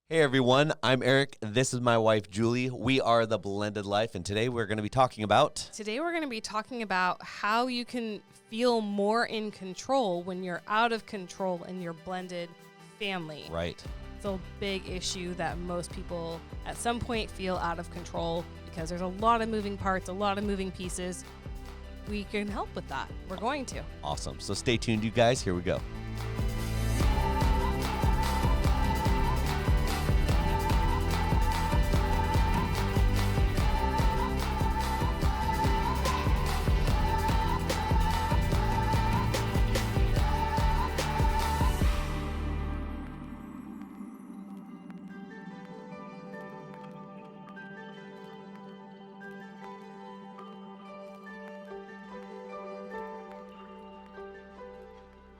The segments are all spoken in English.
Hey everyone, I'm Eric. This is my wife Julie. We are the Blended Life, and today we're going to be talking about how you can feel more in control when you're out of control in your blended family. Right. It's a big issue that most people at some point feel out of control because there's a lot of moving parts, a lot of moving pieces. We can help with that. We're going to. Awesome. So stay tuned, you guys. Here we go.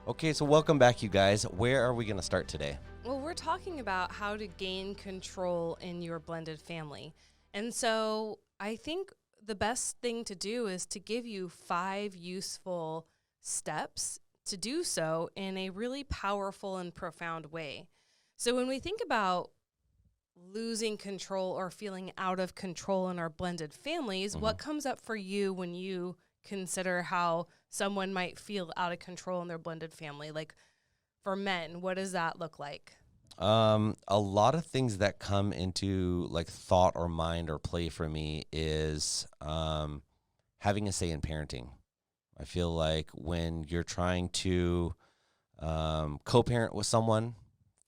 Okay, so welcome back, you guys. Where are we going to start today? Well, we're talking about how to gain control in your blended family. And so I think the best thing to do is to give you 5 useful steps to do so in a really powerful and profound way. So when we think about losing control or feeling out of control in our blended families, what comes up for you when you consider how someone might feel out of control in their blended family? Like for men, what does that look like? A lot of things that come into like thought or mind or play for me is having a say in parenting. I feel like when you're trying to co-parent with someone,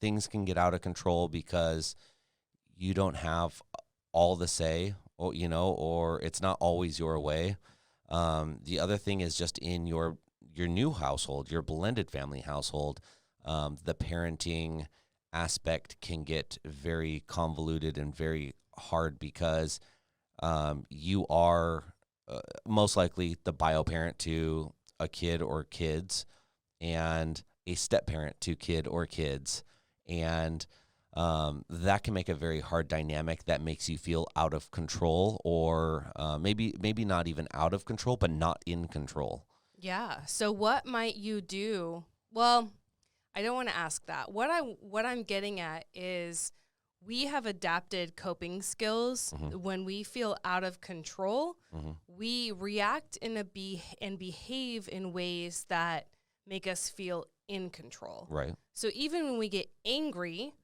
things can get out of control because you don't have all the say, or it's not always your way. The other thing is just in your new household, your blended family household, the parenting aspect can get very convoluted and very hard because you are most likely the bio parent to a kid or kids and a step parent to kid or kids. And that can make a very hard dynamic that makes you feel out of control or maybe not even out of control, but not in control. Yeah. So what might you do? Well, I don't want to ask that. What I'm getting at is we have adapted coping skills. When we feel out of control, we react and behave in ways that make us feel in control. Right. So even when we get angry,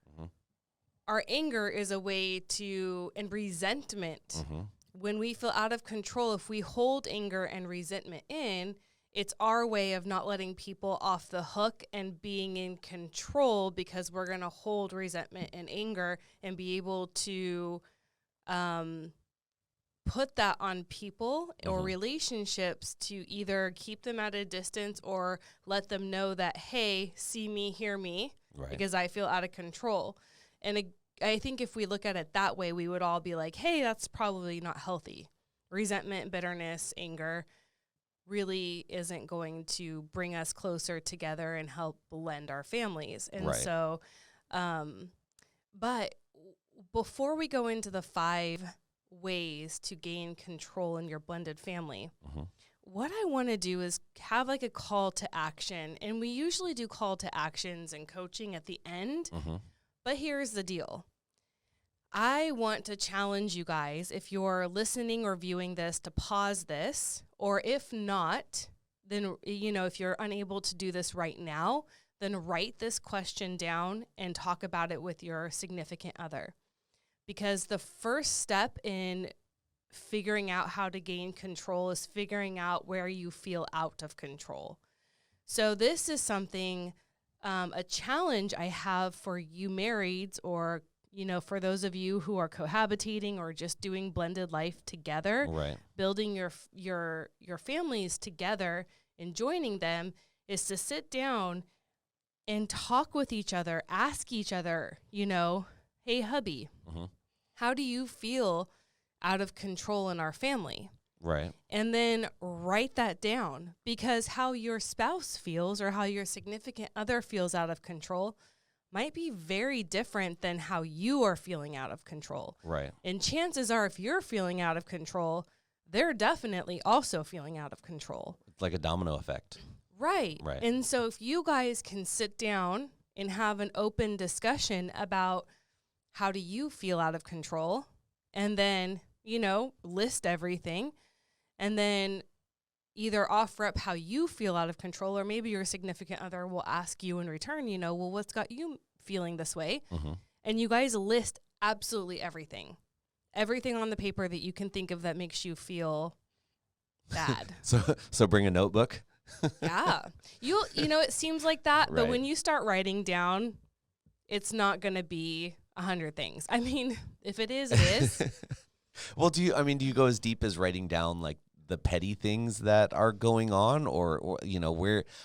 our anger is a way to, and resentment. When we feel out of control, if we hold anger and resentment in, it's our way of not letting people off the hook and being in control because we're going to hold resentment and anger and be able to put that on people or relationships to either keep them at a distance or let them know that, hey, see me, hear me, because I feel out of control. And I think if we look at it that way, we would all be like, hey, that's probably not healthy. Resentment, bitterness, anger really isn't going to bring us closer together and help blend our families. And so, but before we go into the 5 ways to gain control in your blended family, what I want to do is have like a call to action. And we usually do call to actions and coaching at the end. But here's the deal. I want to challenge you guys, if you're listening or viewing this, to pause this, or if not, then, if you're unable to do this right now, then write this question down and talk about it with your significant other. Because the first step in figuring out how to gain control is figuring out where you feel out of control. So this is something, a challenge I have for you marrieds, or for those of you who are cohabitating or just doing blended life together, building your families together and joining them, is to sit down and talk with each other, ask each other, hey, hubby, how do you feel out of control in our family? Right. And then write that down, because how your spouse feels or how your significant other feels out of control might be very different than how you are feeling out of control. Right. And chances are, if you're feeling out of control, they're definitely also feeling out of control. It's like a domino effect. Right. And so if you guys can sit down and have an open discussion about how do you feel out of control? And then, list everything. And then either offer up how you feel out of control, or maybe your significant other will ask you in return, well, what's got you feeling this way? Mm-hmm. And you guys list absolutely everything on the paper that you can think of that makes you feel bad. So bring a notebook. Yeah. It seems like that, Right. but when you start writing down, it's not going to be 100 things. I mean, if it is, it is. Well, do you go as deep as writing down like the petty things that are going on, or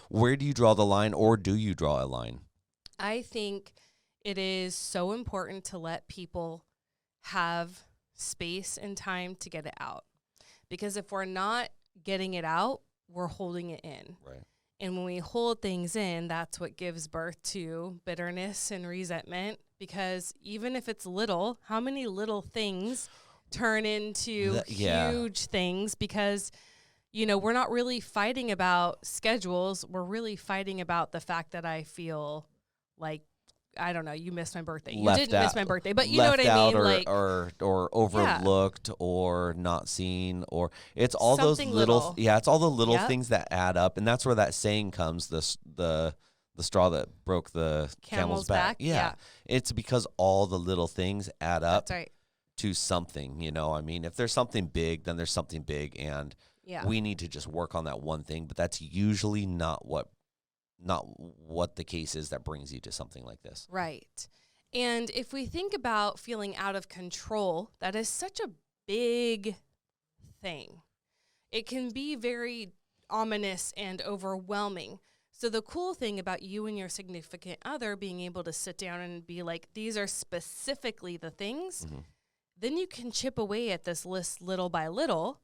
where do you draw the line, or do you draw a line? I think it is so important to let people have space and time to get it out. Because if we're not getting it out, we're holding it in. Right. And when we hold things in, that's what gives birth to bitterness and resentment. Because even if it's little, how many little things turn into huge things? Because, we're not really fighting about schedules. We're really fighting about the fact that I feel like, I don't know, you missed my birthday. You didn't miss my birthday, but you know what I mean? Or overlooked, or not seen, or it's all those little. Yeah, it's all the little things that add up, and that's where that saying comes: the straw that broke the camel's back. Yeah, it's because all the little things add up. That's right. To something. I mean, if there's something big, then there's something big, and we need to just work on that one thing. But that's usually not what the case is that brings you to something like this. Right. And if we think about feeling out of control, that is such a big thing. It can be very ominous and overwhelming. So the cool thing about you and your significant other being able to sit down and be like, these are specifically the things, then you can chip away at this list little by little.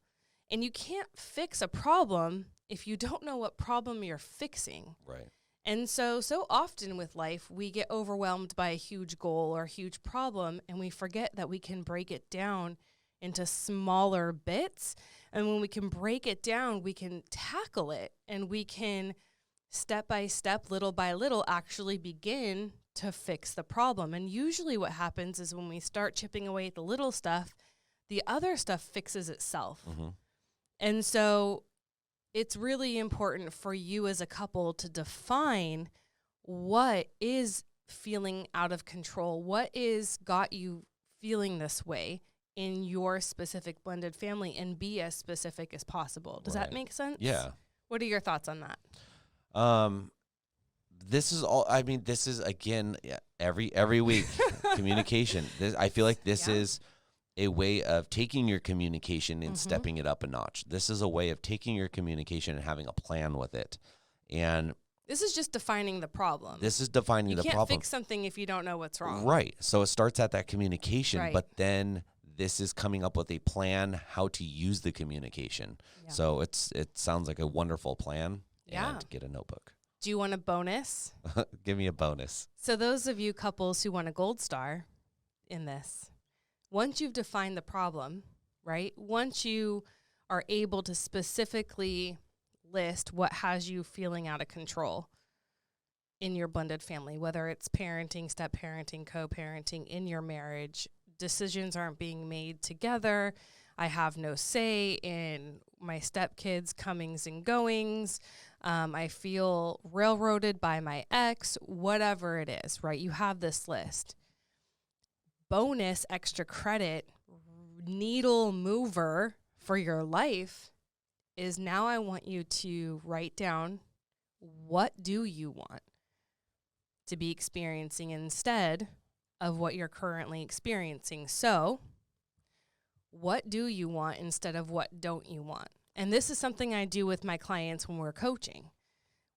And you can't fix a problem if you don't know what problem you're fixing. Right. And so often with life, we get overwhelmed by a huge goal or a huge problem, and we forget that we can break it down into smaller bits. And when we can break it down, we can tackle it, and we can step by step, little by little, actually begin to fix the problem. And usually what happens is when we start chipping away at the little stuff, the other stuff fixes itself. Mm-hmm. And so it's really important for you as a couple to define what is feeling out of control, what is got you feeling this way in your specific blended family, and be as specific as possible. Does that make sense? Yeah. What are your thoughts on that? This is again, every week communication. I feel like this is a way of taking your communication and stepping it up a notch. This is a way of taking your communication and having a plan with it. And this is just defining the problem. You can't fix something if you don't know what's wrong. Right. So it starts at that communication, Right. but then this is coming up with a plan how to use the communication. Yeah. So it sounds like a wonderful plan. Yeah. And get a notebook. Do you want a bonus? Give me a bonus. So those of you couples who want a gold star in this, once you've defined the problem, right? Once you are able to specifically list what has you feeling out of control in your blended family, whether it's parenting, step-parenting, co-parenting, in your marriage, decisions aren't being made together. I have no say in my stepkids' comings and goings. I feel railroaded by my ex, whatever it is, right? You have this list. Bonus extra credit, needle mover for your life is now I want you to write down, what do you want to be experiencing instead of what you're currently experiencing? So what do you want instead of what don't you want? And this is something I do with my clients when we're coaching.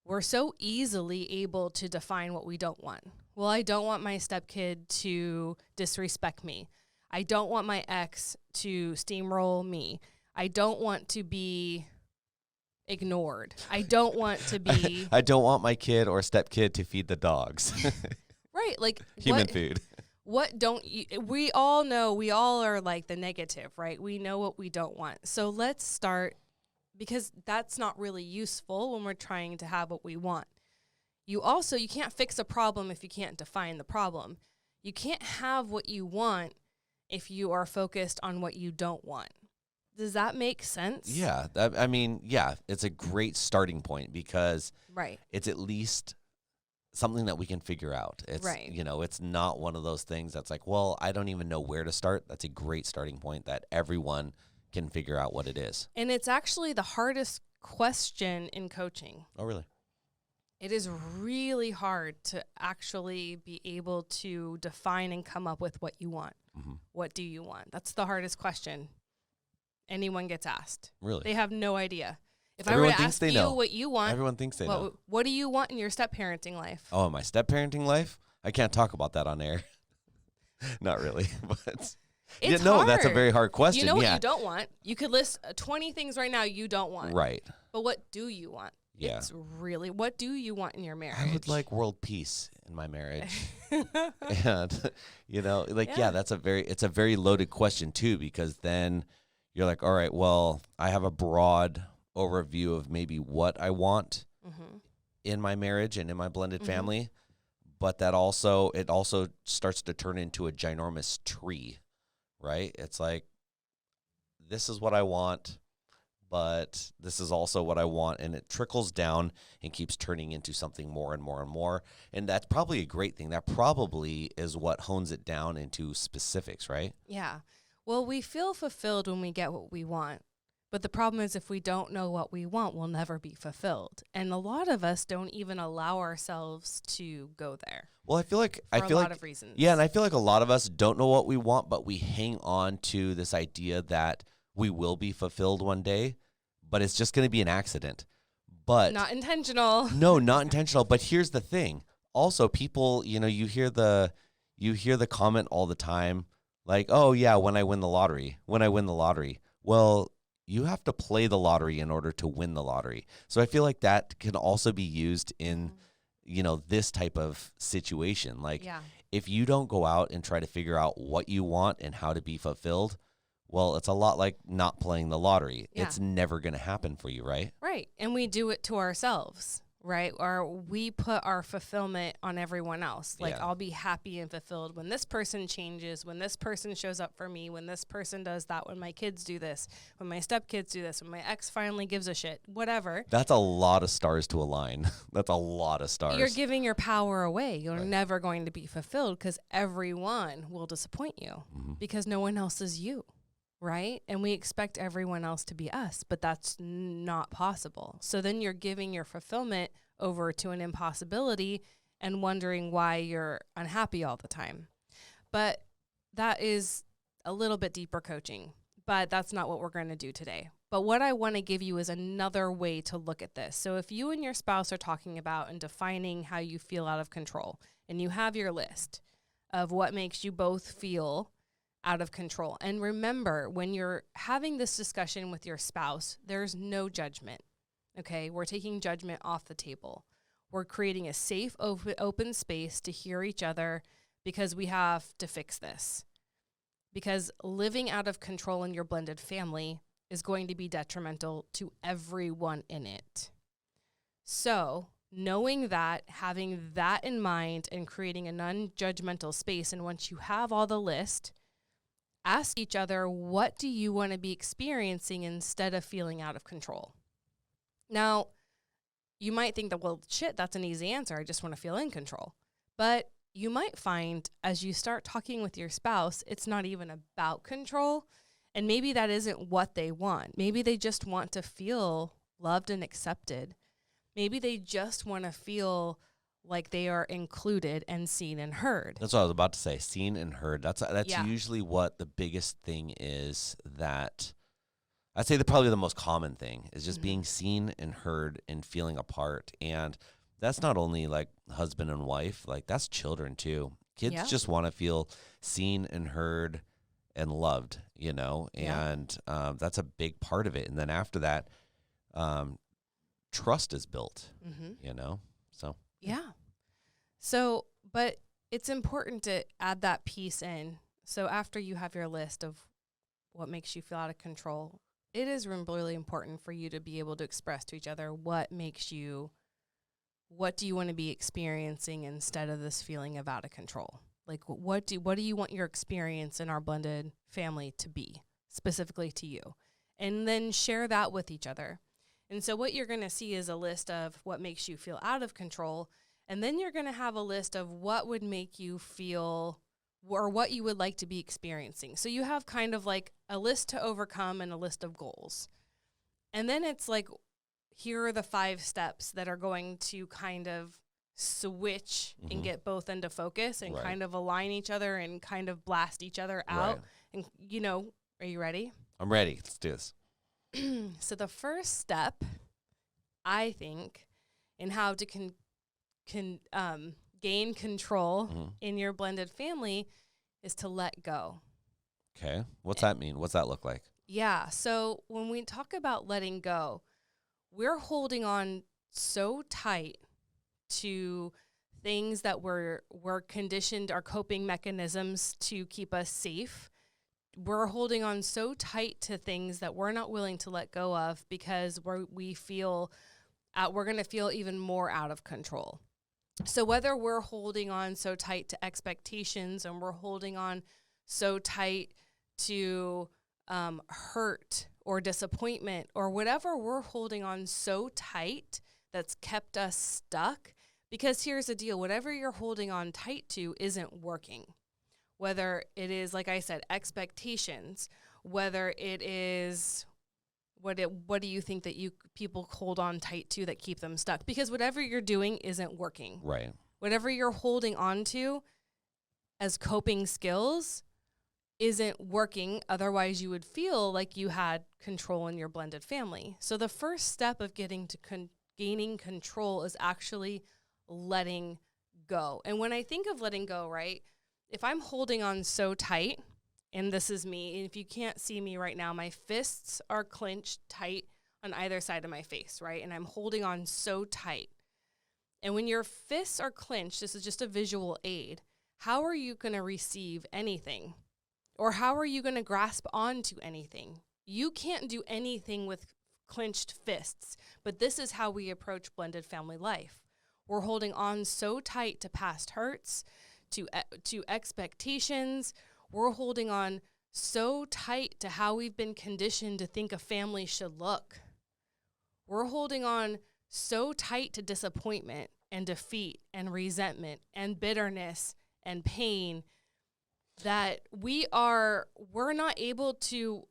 We're so easily able to define what we don't want. Well, I don't want my stepkid to disrespect me. I don't want my ex to steamroll me. I don't want to be ignored. I don't want to be... I don't want my kid or stepkid to feed the dogs. Right, like... Human food. What don't you... We all know, we all are like the negative, right? We know what we don't want. So let's start, because that's not really useful when we're trying to have what we want. You can't fix a problem if you can't define the problem. You can't have what you want if you are focused on what you don't want. Does that make sense? Yeah. Yeah, it's a great starting point because Right. it's at least something that we can figure out. It's, Right. It's not one of those things that's like, well, I don't even know where to start. That's a great starting point that everyone can figure out what it is. And it's actually the hardest question in coaching. Oh, really? It is really hard to actually be able to define and come up with what you want. Mm-hmm. What do you want? That's the hardest question anyone gets asked. Really? They have no idea. If Everyone I were to thinks ask they you know. what you want, Everyone thinks they know. what do you want in your step-parenting life? Oh, my step-parenting life? I can't talk about that on air. Not really, but... It's no, hard. that's a very hard question. You know what you don't want? You could list 20 things right now you don't want. Right. But what do you want? Yeah. It's really, what do you want in your marriage? I would like world peace in my marriage. And, it's a very loaded question too, because then you're like, all right, well, I have a broad overview of maybe what I want in my marriage and in my blended family, but it also starts to turn into a ginormous tree, right? It's like, this is what I want, but this is also what I want, and it trickles down and keeps turning into something more and more and more, and that's probably a great thing. That probably is what hones it down into specifics, right? Yeah. Well, we feel fulfilled when we get what we want, but the problem is if we don't know what we want, we'll never be fulfilled, and a lot of us don't even allow ourselves to go there. Well, I feel like for a lot of reasons. Yeah, and I feel like a lot of us don't know what we want, but we hang on to this idea that we will be fulfilled one day, but it's just going to be an accident. But not intentional. No, not intentional. But here's the thing. Also, people, you hear the comment all the time, like, oh yeah, when I win the lottery. Well, you have to play the lottery in order to win the lottery. So I feel like that can also be used in, this type of situation. Like, if you don't go out and try to figure out what you want and how to be fulfilled, well, it's a lot like not playing the lottery. Yeah. It's never going to happen for you, right? Right. And we do it to ourselves, right? Or we put our fulfillment on everyone else. Like, I'll be happy and fulfilled when this person changes, when this person shows up for me, when this person does that, when my kids do this, when my stepkids do this, when my ex finally gives a shit, whatever. That's a lot of stars to align. That's a lot of stars. You're giving your power away. You're never going to be fulfilled because everyone will disappoint you because no one else is you. Right? And we expect everyone else to be us, but that's not possible. So then you're giving your fulfillment over to an impossibility and wondering why you're unhappy all the time. But that is a little bit deeper coaching, but that's not what we're going to do today. But what I want to give you is another way to look at this. So if you and your spouse are talking about and defining how you feel out of control, and you have your list of what makes you both feel out of control. And remember, when you're having this discussion with your spouse, there's no judgment, okay? We're taking judgment off the table. We're creating a safe, open space to hear each other because we have to fix this. Because living out of control in your blended family is going to be detrimental to everyone in it. So, knowing that, having that in mind, and creating a non-judgmental space, and once you have all the list, ask each other, what do you want to be experiencing instead of feeling out of control? Now, you might think that, well, shit, that's an easy answer. I just want to feel in control. But you might find as you start talking with your spouse, it's not even about control. And maybe that isn't what they want. Maybe they just want to feel loved and accepted. Maybe they just want to feel like they are included and seen and heard. That's what I was about to say, seen and heard. That's usually what the biggest thing is. That I'd say probably the most common thing is just being seen and heard and feeling a part. And that's not only like husband and wife, like that's children too. Kids just want to feel seen and heard and loved, and that's a big part of it. And then after that, trust is built, so. Yeah. So, but it's important to add that piece in. So after you have your list of what makes you feel out of control, it is really important for you to be able to express to each other what do you want to be experiencing instead of this feeling of out of control, Like, what do you want your experience in our blended family to be, specifically to you? And then share that with each other. And so what you're going to see is a list of what makes you feel out of control. And then you're going to have a list of what would make you feel, or what you would like to be experiencing. So you have kind of like a list to overcome and a list of goals. And then it's like, here are the 5 steps that are going to kind of switch and get both into focus and kind of align each other and kind of blast each other out. And, are you ready? I'm ready. Let's do this. So the first step, I think, in how to gain control in your blended family is to let go. Okay. What's that mean? What's that look like? Yeah. So when we talk about letting go, we're holding on so tight to things that were conditioned, our coping mechanisms to keep us safe. We're holding on so tight to things that we're not willing to let go of because we're going to feel even more out of control. So whether we're holding on so tight to expectations and we're holding on so tight to hurt or disappointment or whatever we're holding on so tight that's kept us stuck, because here's the deal, whatever you're holding on tight to isn't working. Whether it is, like I said, expectations, whether it is, what do you think that people hold on tight to that keep them stuck? Because whatever you're doing isn't working. Right. Whatever you're holding on to as coping skills isn't working. Otherwise, you would feel like you had control in your blended family. So the first step of getting to gaining control is actually letting go. And when I think of letting go, right, if I'm holding on so tight, and this is me, and if you can't see me right now, my fists are clenched tight on either side of my face, right? And I'm holding on so tight. And when your fists are clenched, this is just a visual aid, how are you going to receive anything? Or how are you going to grasp onto anything? You can't do anything with clenched fists, but this is how we approach blended family life. We're holding on so tight to past hurts, to expectations. We're holding on so tight to how we've been conditioned to think a family should look. We're holding on so tight to disappointment and defeat and resentment and bitterness and pain that we're not able to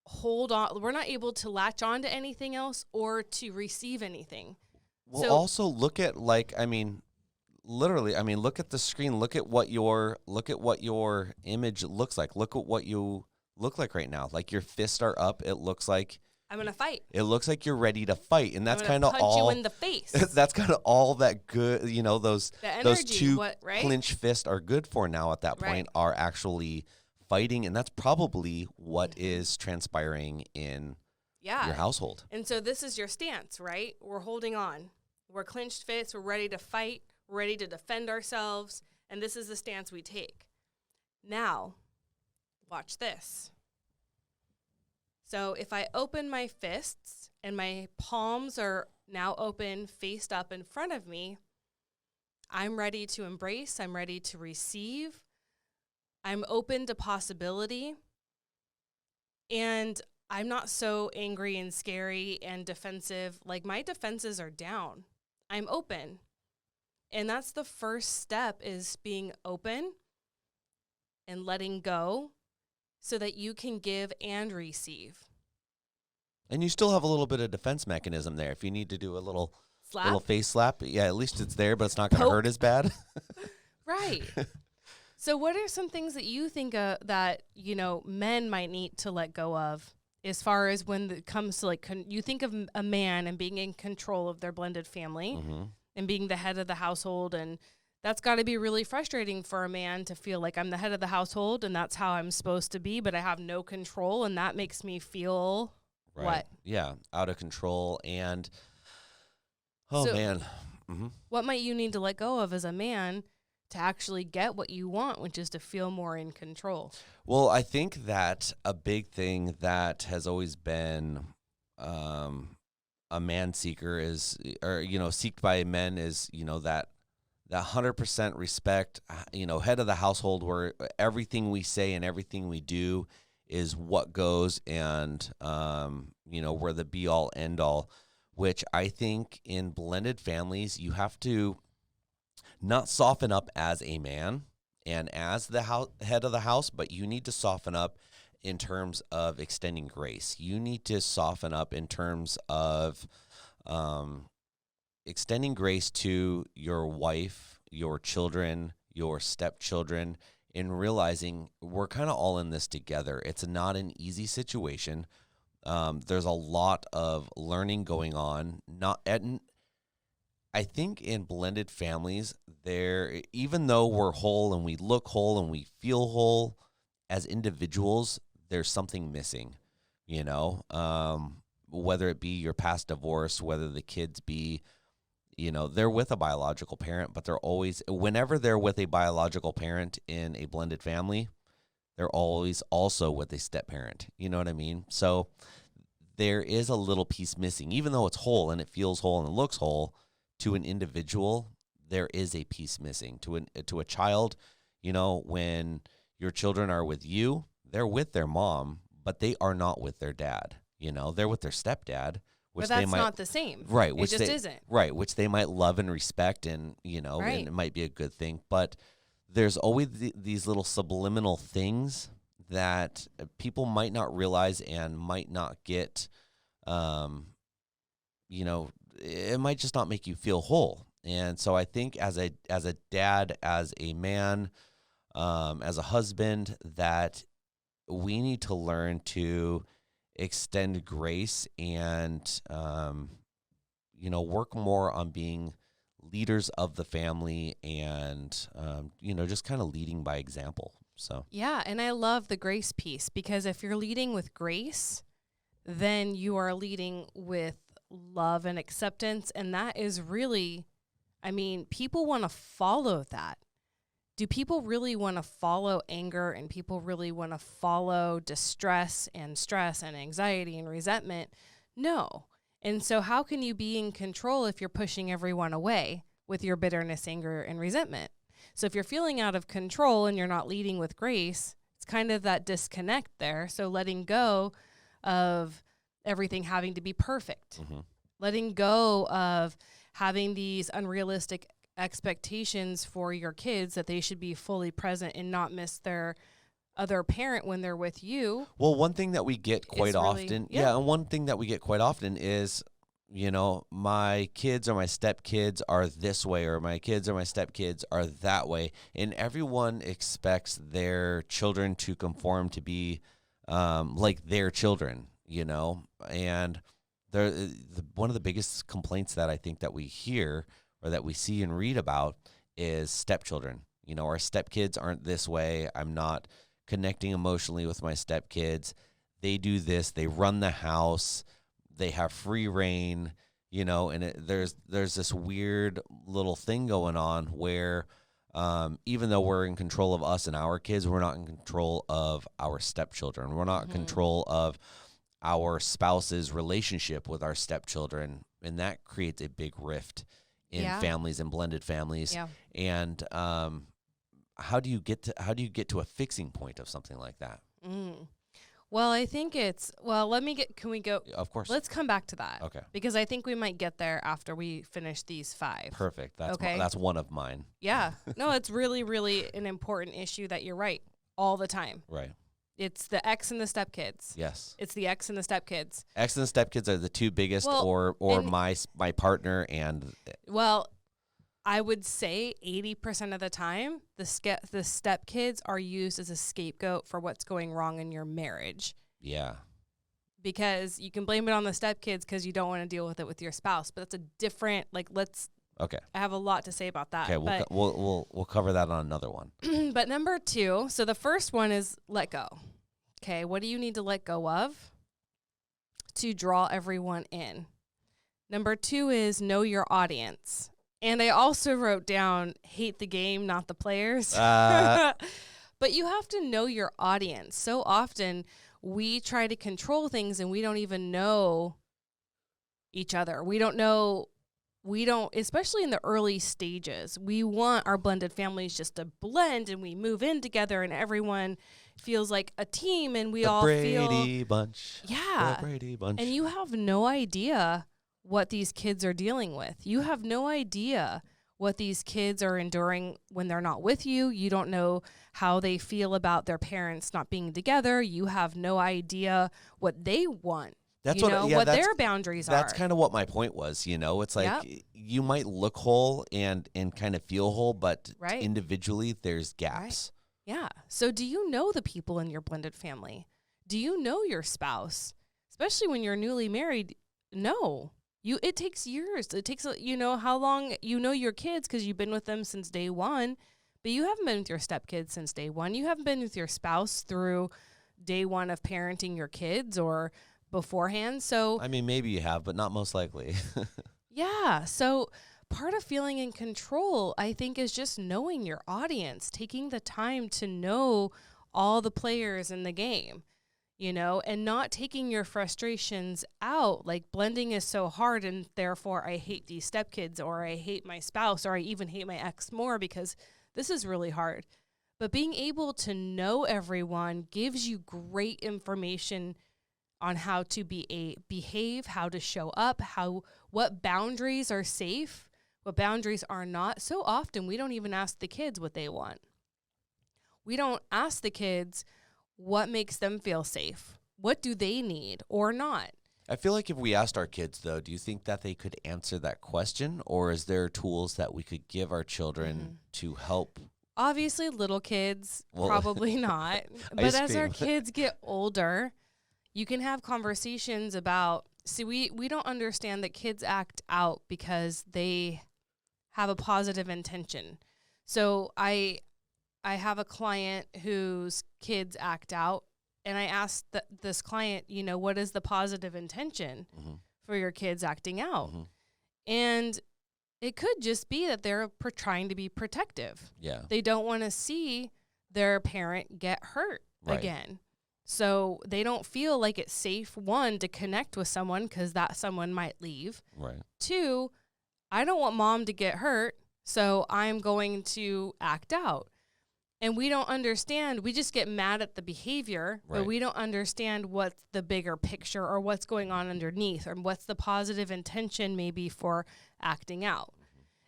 hold on. We're not able to latch on to anything else or to receive anything. Well, So, also look at literally, look at the screen. Look at what your image looks like. Look at what you look like right now. Like your fists are up. It looks like I'm going to fight. It looks like you're ready to fight, and that's kind of punch all. You in the face. That's kind of all that good. Those two right? clenched fists are good for now. At that point, are actually fighting, and that's probably what is transpiring in your household. And so this is your stance, right? We're holding on. We're clenched fists. We're ready to fight. We're ready to defend ourselves, and this is the stance we take. Now, watch this. So if I open my fists and my palms are now open, faced up in front of me, I'm ready to embrace, I'm ready to receive, I'm open to possibility, and I'm not so angry and scary and defensive. Like, my defenses are down. I'm open. And that's the first step, is being open and letting go, so that you can give and receive. And you still have a little bit of defense mechanism there. If you need to do a little face slap, at least it's there, but it's not going to hurt as bad. Right. So what are some things that you think that, men might need to let go of, as far as when it comes to you think of a man and being in control of their blended family and being the head of the household, and that's got to be really frustrating for a man to feel like I'm the head of the household and that's how I'm supposed to be, but I have no control, and that makes me feel what? Yeah, out of control. And, man. Mm-hmm. What might you need to let go of as a man to actually get what you want, which is to feel more in control? Well, I think that a big thing that has always been a man seeker is, or, seeked by men is, that that 100% respect, head of the household, where everything we say and everything we do is what goes, and we're the be all end all, which I think in blended families, you have to not soften up as a man and as the head of the house, but you need to soften up in terms of extending grace. You need to soften up in terms of extending grace to your wife, your children, your stepchildren, and realizing we're kind of all in this together. It's not an easy situation. There's a lot of learning going on. I think in blended families, even though we're whole and we look whole and we feel whole as individuals, there's something missing, whether it be your past divorce, whether the kids be, they're with a biological parent, but whenever they're with a biological parent in a blended family, they're always also with a step parent. You know what I mean? So there is a little piece missing, even though it's whole and it feels whole and it looks whole. To an individual, there is a piece missing. To a child, when your children are with you, they're with their mom, but they are not with their dad. They're with their stepdad, which but that's they might, not the same. Right? It just isn't. Right, which they might love and respect, and Right. and it might be a good thing. But there's always these little subliminal things that people might not realize and might not get. It might just not make you feel whole. And so I think as a dad, as a man, as a husband, that we need to learn to extend grace and, work more on being leaders of the family and, just kind of leading by example. So, Yeah. And I love the grace piece, because if you're leading with grace, then you are leading with love and acceptance. And that is really, people want to follow that. Do people really want to follow anger, and people really want to follow distress and stress and anxiety and resentment? No. And so how can you be in control if you're pushing everyone away with your bitterness, anger, and resentment? So if you're feeling out of control and you're not leading with grace, it's kind of that disconnect there. So letting go of everything having to be perfect, letting go of having these unrealistic expectations for your kids that they should be fully present and not miss their other parent when they're with you. Well, one thing that we get quite often, and one thing that we get quite often is, my kids or my stepkids are this way, or my kids or my stepkids are that way, and everyone expects their children to conform to be like their children, and one of the biggest complaints that I think that we hear or that we see and read about is stepchildren. Our stepkids aren't this way. I'm not connecting emotionally with my stepkids. They do this. They run the house. They have free reign, and there's this weird little thing going on where even though we're in control of us and our kids, we're not in control of our stepchildren. We're not in control of our spouse's relationship with our stepchildren, and that creates a big rift in families and blended families. Yeah. And how do you get to a fixing point of something like that? Well, I think can we go? Of course. Let's come back to that. Okay. Because I think we might get there after we finish these 5. Perfect. That's okay. That's one of mine. Yeah. No, it's really, really an important issue that you're right all the time. Right. It's the ex and the stepkids. Yes. It's the ex and the stepkids. Ex and the stepkids are the two biggest, or my partner and. Well, I would say 80% of the time, the stepkids are used as a scapegoat for what's going wrong in your marriage. Yeah. Because you can blame it on the stepkids because you don't want to deal with it with your spouse, but that's a different. Okay. I have a lot to say about that. Okay, we'll cover that on another one. But number 2, so the first one is let go. Okay, what do you need to let go of to draw everyone in? Number 2 is know your audience. And I also wrote down hate the game, not the players. But you have to know your audience. So often we try to control things and we don't even know each other. We don't know we don't, especially in the early stages, we want our blended families just to blend and we move in together and everyone feels like a team and we The all Brady feel, Bunch. yeah. The Brady Bunch. And you have no idea what these kids are dealing with. You have no idea what these kids are enduring when they're not with you. You don't know how they feel about their parents not being together. You have no idea what they want. That's what their boundaries are. That's kind of what my point was, It's like you might look whole and kind of feel whole, but individually there's gaps. Right. Yeah. So do you know the people in your blended family? Do you know your spouse? Especially when you're newly married, no. It takes years. It takes, how long you know your kids because you've been with them since day one, but you haven't been with your stepkids since day one. You haven't been with your spouse through day one of parenting your kids or beforehand. So I mean, maybe you have, but not most likely. yeah. So part of feeling in control, I think, is just knowing your audience, taking the time to know all the players in the game, and not taking your frustrations out. Like blending is so hard and therefore I hate these stepkids or I hate my spouse or I even hate my ex more because this is really hard. But being able to know everyone gives you great information on how to behave, how to show up, what boundaries are safe, what boundaries are not. So often we don't even ask the kids what they want. We don't ask the kids what makes them feel safe. What do they need or not? I feel like if we asked our kids, though, do you think that they could answer that question? Or is there tools that we could give our children to help? Obviously, little kids, probably not. But as our kids get older, you can have conversations about, we don't understand that kids act out because they have a positive intention. So I have a client whose kids act out, and I asked this client, what is the positive intention for your kids acting out? Mm-hmm. And it could just be that they're trying to be protective. Yeah. They don't want to see their parent get hurt again. So they don't feel like it's safe, one, to connect with someone because that someone might leave. Right. Two, I don't want mom to get hurt, so I'm going to act out. And we don't understand. We just get mad at the behavior, but we don't understand what's the bigger picture or what's going on underneath or what's the positive intention maybe for acting out.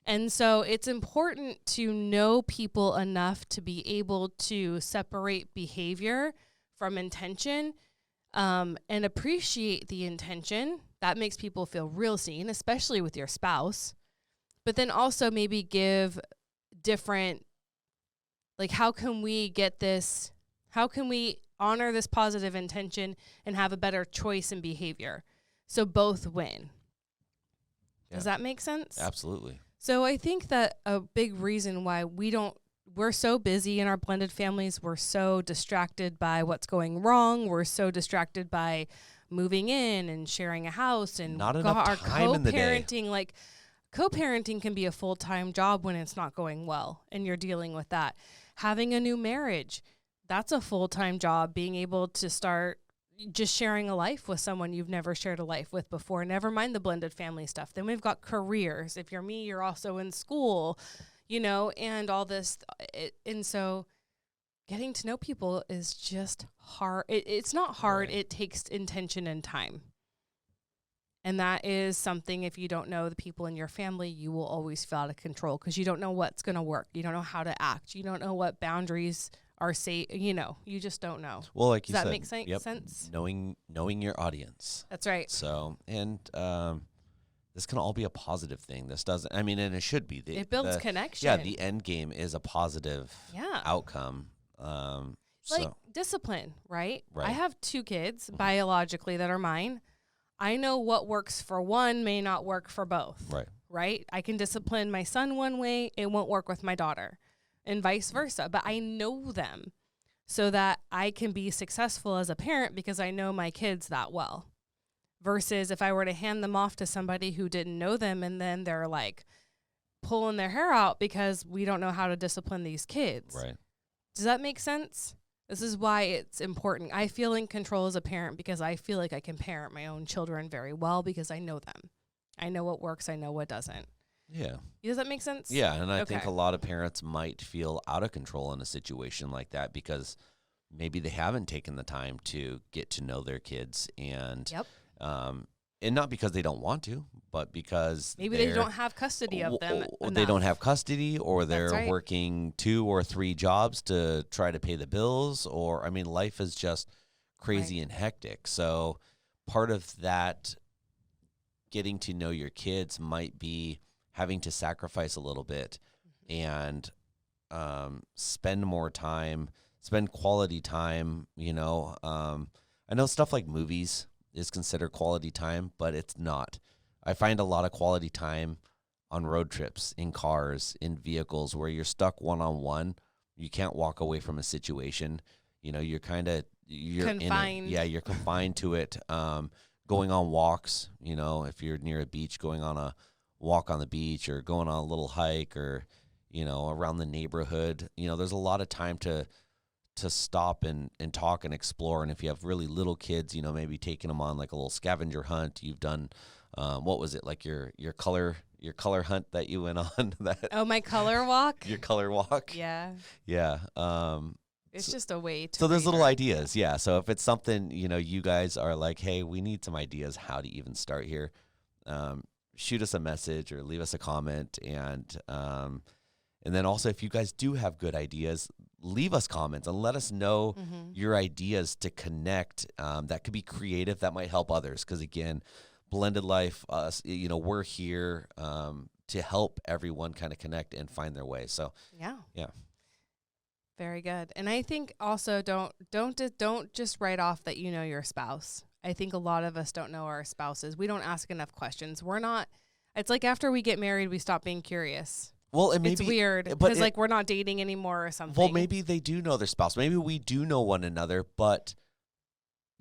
And so it's important to know people enough to be able to separate behavior from intention and appreciate the intention. That makes people feel real seen, especially with your spouse. But then also maybe give different, like, how can we get this, how can we honor this positive intention and have a better choice in behavior so both win? Yeah. Does that make sense? Absolutely. So I think that a big reason why we're so busy in our blended families, we're so distracted by what's going wrong, we're so distracted by moving in and sharing a house and not enough time in the day. Like co-parenting can be a full-time job when it's not going well and you're dealing with that. Having a new marriage, that's a full-time job, being able to start just sharing a life with someone you've never shared a life with before, never mind the blended family stuff. Then we've got careers. If you're me, you're also in school, and all this. And so getting to know people is just hard. It's not hard. Right. It takes intention and time. And that is something, if you don't know the people in your family, you will always feel out of control because you don't know what's going to work. You don't know how to act. You don't know what boundaries are safe. You just don't know. Well, like you said. Does that make sense? Knowing your audience. That's right. So, and this can all be a positive thing. This doesn't, and it should be. It builds connection. Yeah, the end game is a positive outcome. Like discipline, right? I have 2 kids biologically that are mine. I know what works for one may not work for both. Right? I can discipline my son one way, it won't work with my daughter, and vice versa. But I know them so that I can be successful as a parent because I know my kids that well. Versus if I were to hand them off to somebody who didn't know them and then they're like pulling their hair out because we don't know how to discipline these kids. Right. Does that make sense? This is why it's important. I feel in control as a parent because I feel like I can parent my own children very well because I know them. I know what works. I know what doesn't. Yeah. Does that make sense? Yeah, and I think Okay. a lot of parents might feel out of control in a situation like that because maybe they haven't taken the time to get to know their kids, Yep. um, and not because they don't want to, but because Maybe they don't have custody of them they don't enough. have custody, or That's they're right. working 2 or 3 jobs to try to pay the bills, or I mean, life is just crazy Right. and hectic. So part of that getting to know your kids might be having to sacrifice a little bit and spend more time, spend quality time. I know stuff like movies is considered quality time, but it's not. I find a lot of quality time on road trips, in cars, in vehicles where you're stuck one-on-one. You can't walk away from a situation. You're in it. Confined. Yeah, you're confined to it. Going on walks, if you're near a beach, going on a walk on the beach, or going on a little hike, or around the neighborhood. There's a lot of time to stop and talk and explore. And if you have really little kids, maybe taking them on like a little scavenger hunt. You've done what was it, like your color hunt that you went on? That Oh, my color walk? Your color walk. Yeah. Yeah. It's just a way to So there's little redirect. ideas. Yeah. So if it's something, you guys are like, hey, we need some ideas how to even start here, shoot us a message or leave us a comment. And then also, if you guys do have good ideas, leave us comments and let us know your ideas to connect. That could be creative. That might help others. Because again, blended life, us, we're here to help everyone kind of connect and find their way. So Yeah. yeah. Very good. And I think also don't just write off that you know your spouse. I think a lot of us don't know our spouses. We don't ask enough questions. It's like after we get married, we stop being curious. Well, and maybe it's weird because like we're not dating anymore or something. Well, maybe they do know their spouse. Maybe we do know one another, but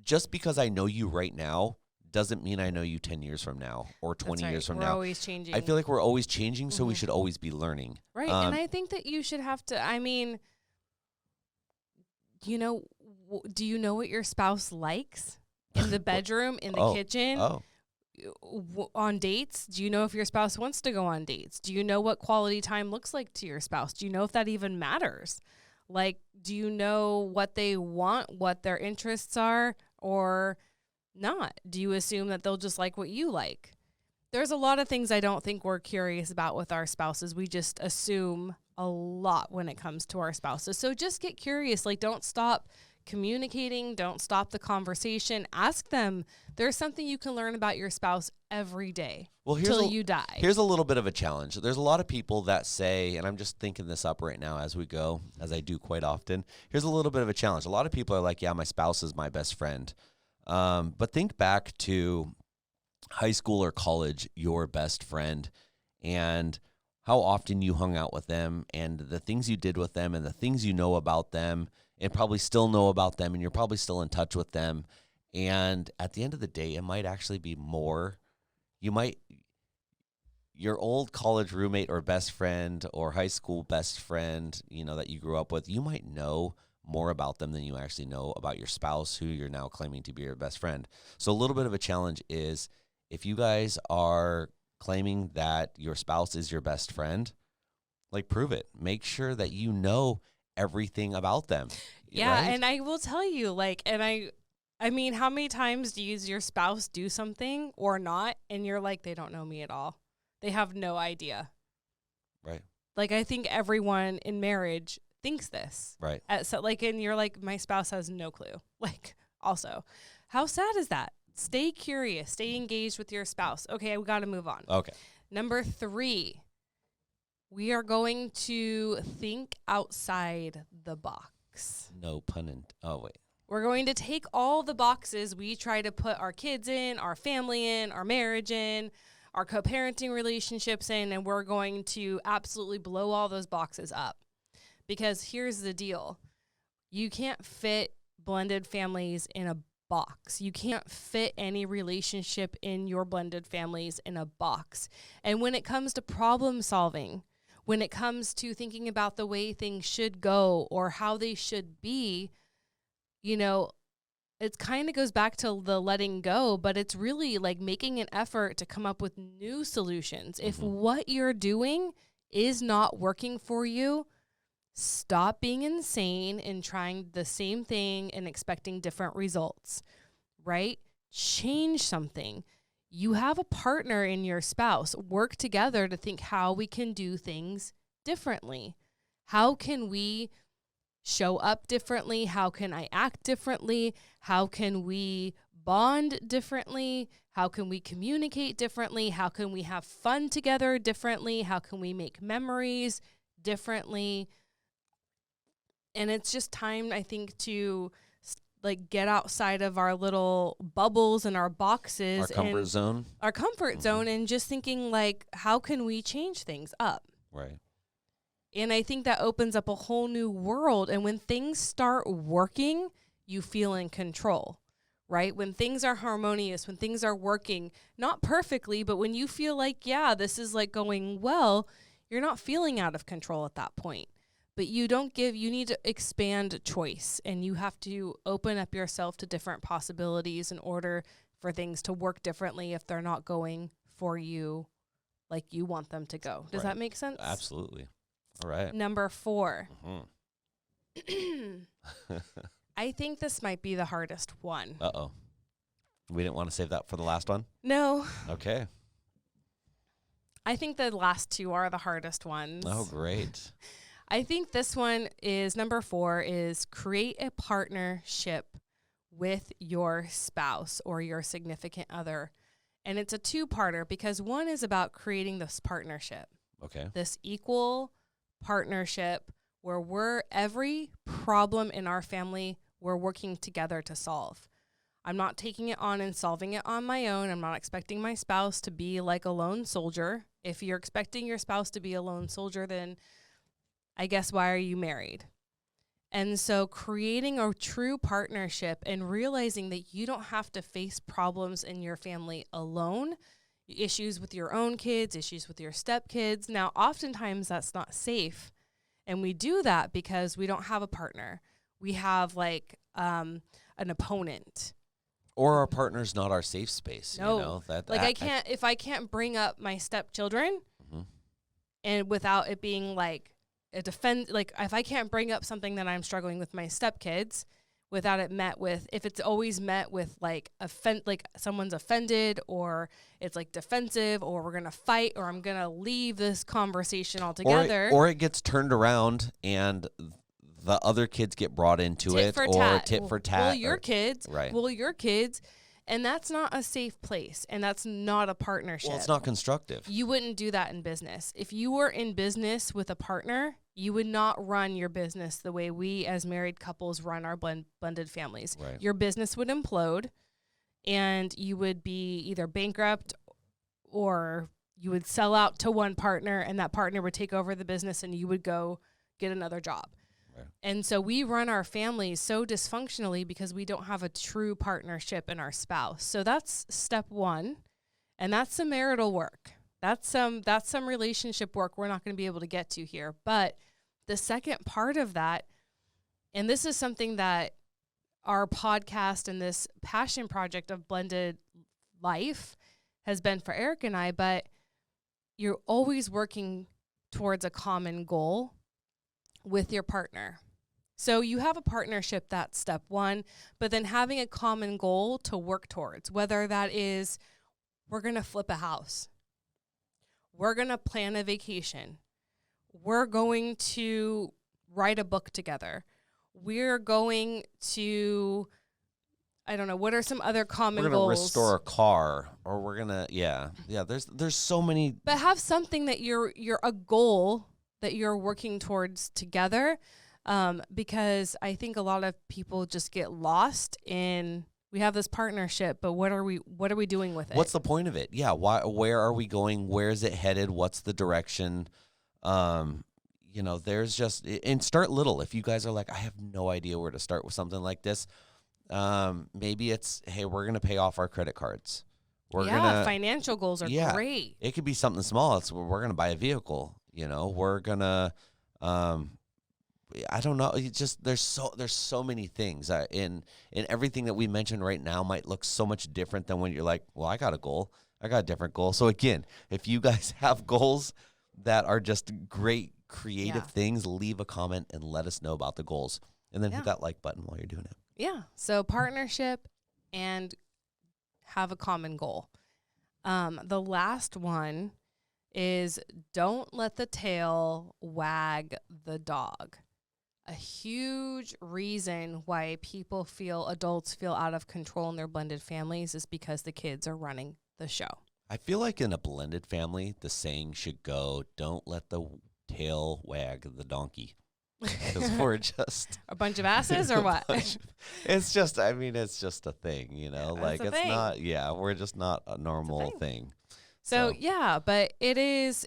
just because I know you right now doesn't mean I know you 10 years from now or 20 years from we're now. We're always changing. I feel like we're always changing, so we should always be learning. Right. And I think that you should have to, do you know what your spouse likes in the bedroom, in the kitchen? On dates? Do you know if your spouse wants to go on dates? Do you know what quality time looks like to your spouse? Do you know if that even matters? Like, do you know what they want, what their interests are, or not? Do you assume that they'll just like what you like? There's a lot of things I don't think we're curious about with our spouses. We just assume a lot when it comes to our spouses. So just get curious. Like, don't stop communicating. Don't stop the conversation. Ask them. There's something you can learn about your spouse every day till you die. Here's a little bit of a challenge. There's a lot of people that say, and I'm just thinking this up right now as we go, as I do quite often. Here's a little bit of a challenge. A lot of people are like, yeah, my spouse is my best friend. But think back to high school or college, your best friend, and how often you hung out with them, and the things you did with them, and the things you know about them, and probably still know about them, and you're probably still in touch with them. And at the end of the day, it might actually be more. Your old college roommate or best friend or high school best friend, that you grew up with, you might know more about them than you actually know about your spouse, who you're now claiming to be your best friend. So a little bit of a challenge is, if you guys are claiming that your spouse is your best friend, like, prove it. Make sure that you know everything about them. Yeah, right? and I will tell you, I mean, how many times do your spouse do something or not, and you're like, they don't know me at all. They have no idea. Right. Like, I think everyone in marriage thinks this. Right. And you're like, my spouse has no clue. Like, also, how sad is that? Stay curious. Stay engaged with your spouse. Okay, we got to move on. Okay. Number 3, we are going to think outside the box. No pun intended. Oh, wait. We're going to take all the boxes we try to put our kids in, our family in, our marriage in, our co-parenting relationships in, and we're going to absolutely blow all those boxes up. Because here's the deal. You can't fit blended families in a box. You can't fit any relationship in your blended families in a box. And when it comes to problem solving, when it comes to thinking about the way things should go or how they should be, it kind of goes back to the letting go, but it's really like making an effort to come up with new solutions. If what you're doing is not working for you, stop being insane and trying the same thing and expecting different results, right? Change something. You have a partner in your spouse. Work together to think how we can do things differently. How can we show up differently? How can I act differently? How can we bond differently? How can we communicate differently? How can we have fun together differently? How can we make memories differently? And it's just time, I think, to like get outside of our little bubbles and our boxes, our comfort zone, and just thinking like, how can we change things up? Right. And I think that opens up a whole new world. And when things start working, you feel in control, right? When things are harmonious, when things are working, not perfectly, but when you feel like, yeah, this is like going well, you're not feeling out of control at that point. But you need to expand choice, and you have to open up yourself to different possibilities in order for things to work differently if they're not going for you like you want them to go. Does that make sense? Absolutely. All right. Number 4. I think this might be the hardest one. Uh-oh. We didn't want to save that for the last one? No. Okay. I think the last 2 are the hardest ones. Oh, great. I think this one is number 4 is create a partnership with your spouse or your significant other. And it's a 2-parter because one is about creating this partnership. Okay. This equal partnership where every problem in our family, we're working together to solve. I'm not taking it on and solving it on my own. I'm not expecting my spouse to be like a lone soldier. If you're expecting your spouse to be a lone soldier, then I guess why are you married? And so creating a true partnership and realizing that you don't have to face problems in your family alone, issues with your own kids, issues with your stepkids. Now, oftentimes that's not safe. And we do that because we don't have a partner. We have like an opponent. Or our partner's not our safe space. No. You know, if I can't bring up my stepchildren and without it being like, if I can't bring up something that I'm struggling with my stepkids without it if it's always met with like someone's offended or it's like defensive or we're going to fight or I'm going to leave this conversation altogether. Or it gets turned around and the other kids get brought into it or tit for tat. Well, your kids. Right. Well, your kids. And that's not a safe place, and that's not a partnership. Well, it's not constructive. You wouldn't do that in business. If you were in business with a partner, you would not run your business the way we as married couples run our blended families. Right. Your business would implode, and you would be either bankrupt or you would sell out to one partner, and that partner would take over the business, and you would go get another job. Right. And so we run our families so dysfunctionally because we don't have a true partnership in our spouse. So that's step 1. And that's some marital work. That's some relationship work we're not going to be able to get to here. But the second part of that, and this is something that our podcast and this passion project of blended life has been for Eric and I, but you're always working towards a common goal with your partner. So you have a partnership, that's step 1, but then having a common goal to work towards, whether that is we're going to flip a house, we're going to plan a vacation, we're going to write a book together, we're going to, I don't know, what are some other common goals? We're going to restore a car, or we're going to, yeah, there's so many. But have something that you're a goal that you're working towards together, because I think a lot of people just get lost in, we have this partnership, but what are we doing with it? What's the point of it? Yeah, where are we going? Where is it headed? What's the direction? There's just, and start little. If you guys are like, I have no idea where to start with something like this, maybe it's, hey, we're going to pay off our credit cards. Financial goals are great. It could be something small. It's we're going to buy a vehicle. We're going to I don't know. It's just there's so many things in everything that we mentioned right now might look so much different than when you're like, well, I got a goal. I got a different goal. So again, if you guys have goals that are just great creative things, leave a comment and let us know about the goals. And then hit that like button while you're doing it. Yeah. So partnership and have a common goal. The last one is don't let the tail wag the dog. A huge reason why adults feel out of control in their blended families is because the kids are running the show. I feel like in a blended family, the saying should go, don't let the tail wag the donkey. Because we're just a bunch of asses or what? It's just a thing, like it's thing. not, we're just not a normal thing. So but it is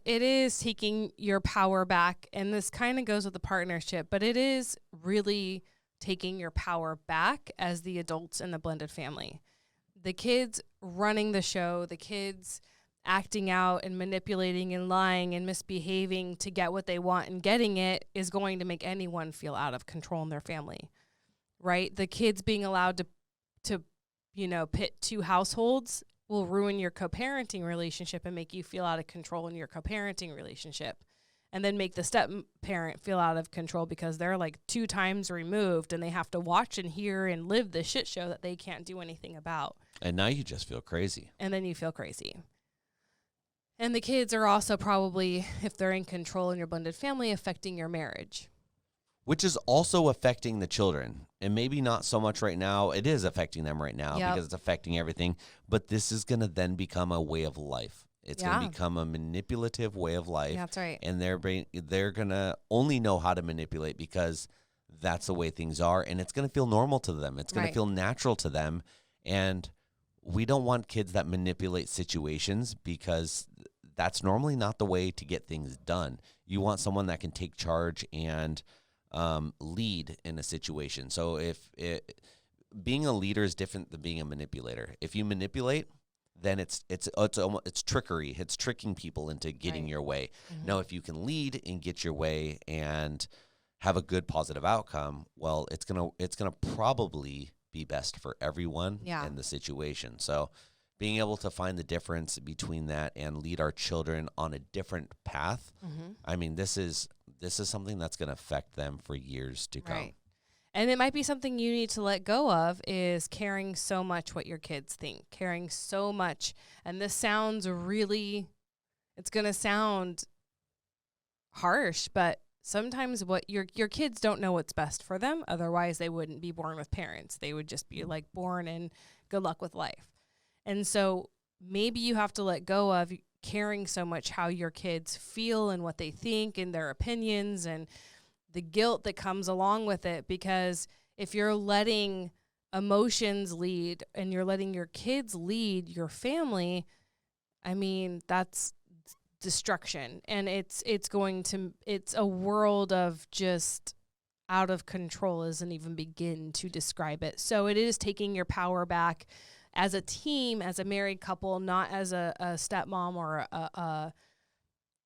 taking your power back. And this kind of goes with the partnership, but it is really taking your power back as the adults in the blended family. The kids running the show, the kids acting out and manipulating and lying and misbehaving to get what they want and getting it is going to make anyone feel out of control in their family, right? The kids being allowed to pit two households will ruin your co-parenting relationship and make you feel out of control in your co-parenting relationship, and then make the step-parent feel out of control because they're like 2 times removed and they have to watch and hear and live the shit show that they can't do anything about. And now you just feel crazy. And then you feel crazy. And the kids are also probably, if they're in control in your blended family, affecting your marriage. Which is also affecting the children. And maybe not so much right now. It is affecting them right now because it's affecting everything. But this is going to then become a way of life. It's going to become a manipulative way of life. Yeah, that's right. And they're going to only know how to manipulate because that's the way things are. And it's going to feel normal to them. It's going to feel natural to them. And we don't want kids that manipulate situations because that's normally not the way to get things done. You want someone that can take charge and lead in a situation. So being a leader is different than being a manipulator. If you manipulate, then it's trickery. It's tricking people into getting your way. Mm-hmm. Now, if you can lead and get your way and have a good positive outcome, well, it's gonna probably be best for everyone in the situation. So being able to find the difference between that and lead our children on a different path, I mean, this is something that's going to affect them for years to come. Right. And it might be something you need to let go of is caring so much what your kids think, caring so much. And this sounds it's going to sound harsh, but sometimes what your kids don't know what's best for them. Otherwise, they wouldn't be born with parents. They would just be like born and good luck with life. And so maybe you have to let go of caring so much how your kids feel and what they think and their opinions and the guilt that comes along with it. Because if you're letting emotions lead and you're letting your kids lead your family, I mean, that's destruction. And it's a world of just out of control doesn't even begin to describe it. So it is taking your power back as a team, as a married couple, not as a stepmom or